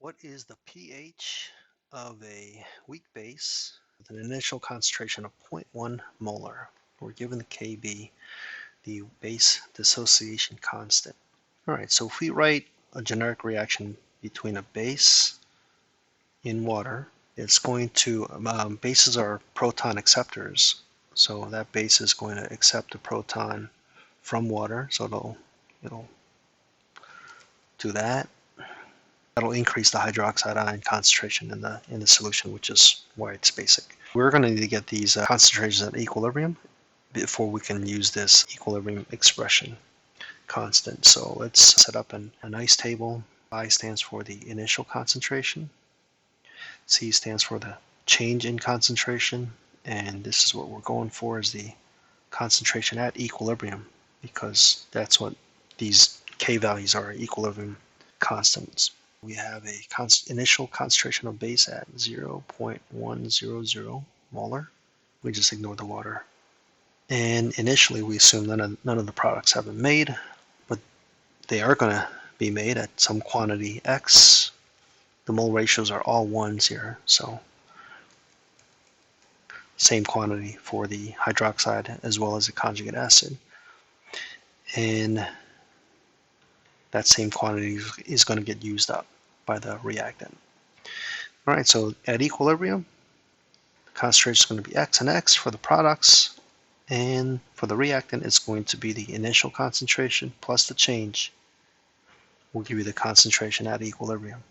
What is the pH of a weak base with an initial concentration of 0.1 molar? We're given the Kb, the base dissociation constant. All right, so if we write a generic reaction between a base in water, it's going to, bases are proton acceptors. So that base is going to accept a proton from water, so it'll do that. That'll increase the hydroxide ion concentration in the solution, which is why it's basic. We're going to need to get these concentrations at equilibrium before we can use this equilibrium expression constant. So let's set up a nice table. I stands for the initial concentration. C stands for the change in concentration. And this is what we're going for, is the concentration at equilibrium, because that's what these K values are, equilibrium constants. We have a initial concentration of base at 0.100 molar. We just ignore the water. And initially we assume none of the products have been made, but they are going to be made at some quantity X. The mole ratios are all ones here, so same quantity for the hydroxide as well as the conjugate acid. And that same quantity is going to get used up by the reactant. All right, so at equilibrium, the concentration is going to be X and X for the products, and for the reactant, it's going to be the initial concentration plus the change will give you the concentration at equilibrium.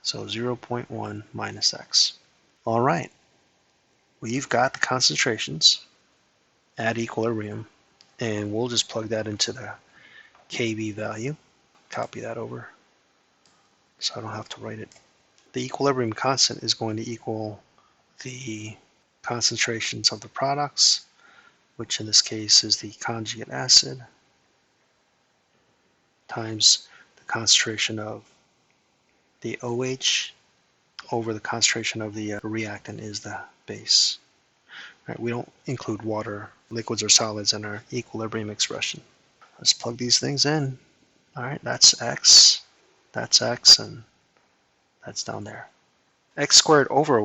So 0.1 minus X. All right, we've got the concentrations at equilibrium, and we'll just plug that into the Kb value. Copy that over so I don't have to write it. The equilibrium constant is going to equal the concentrations of the products, which in this case is the conjugate acid, times the concentration of the OH over the concentration of the reactant is the base. Right, we don't include water, liquids, or solids in our equilibrium expression. Let's plug these things in. All right, that's X, and that's down there. X squared over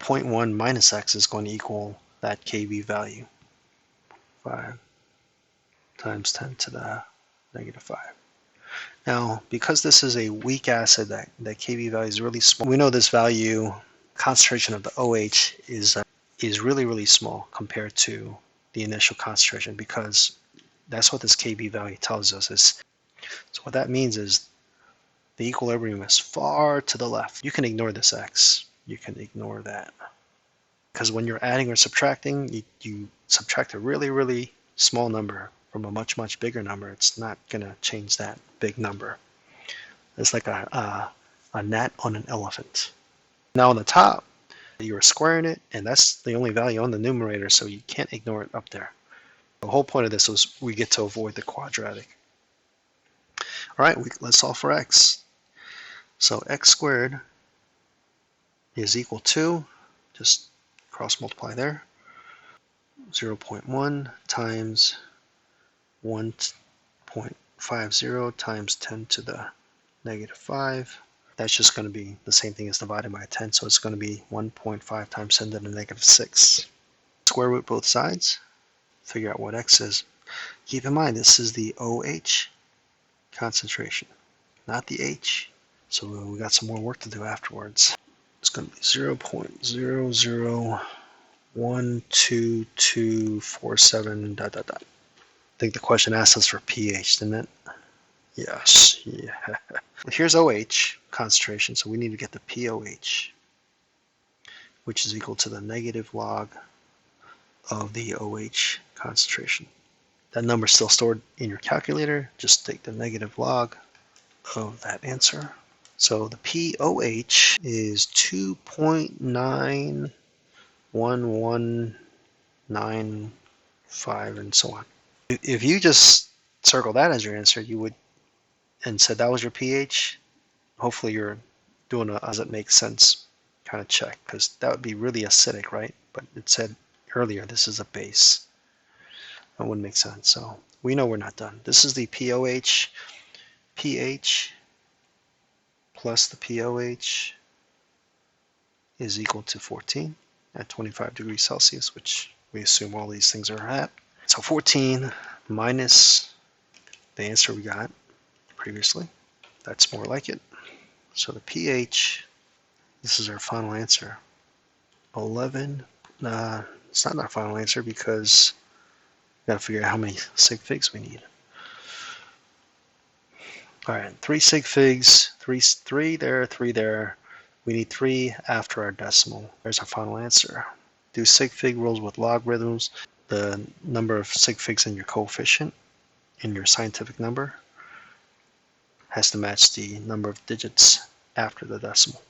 0.1 minus X is going to equal that Kb value. 5 times 10 to the negative 5. Now, because this is a weak acid, that Kb value is really small. We know this value, concentration of the OH, is really, really small compared to the initial concentration, because that's what this Kb value tells us. So what that means is the equilibrium is far to the left. You can ignore this X. You can ignore that. Because when you're adding or subtracting, you subtract a really, really small number from a much, much bigger number. It's not going to change that big number. It's like a gnat on an elephant. Now on the top, you're squaring it, and that's the only value on the numerator, so you can't ignore it up there. The whole point of this was we get to avoid the quadratic. All right, let's solve for X. So X squared is equal to, just cross multiply there, 0.1 times 1.50 times 10 to the negative 5. That's just going to be the same thing as divided by 10, so it's going to be 1.5 times 10 to the negative 6. Square root both sides, figure out what X is. Keep in mind, this is the OH concentration, not the H. So we got some more work to do afterwards. It's going to be 0.00122247 ... I think the question asked us for pH, didn't it? Yes. Yeah. Here's OH concentration, so we need to get the POH, which is equal to the negative log of the OH concentration. That number is still stored in your calculator. Just take the negative log of that answer. So the POH is 2.91195 and so on. If you just circle that as your answer, you would, and said that was your pH, hopefully you're doing a does it make sense kind of check, because that would be really acidic, right? But it said earlier this is a base. That wouldn't make sense. So we know we're not done. This is the POH, pH plus the POH is equal to 14 at 25 degrees Celsius, which we assume all these things are at. So 14 minus the answer we got previously. That's more like it. So the pH, this is our final answer. 11, it's not our final answer because we got to figure out how many sig figs we need. All right, 3 sig figs, 3 there, 3 there. We need 3 after our decimal. There's our final answer. Do sig fig rules with logarithms. The number of sig figs in your coefficient, in your scientific number, has to match the number of digits after the decimal.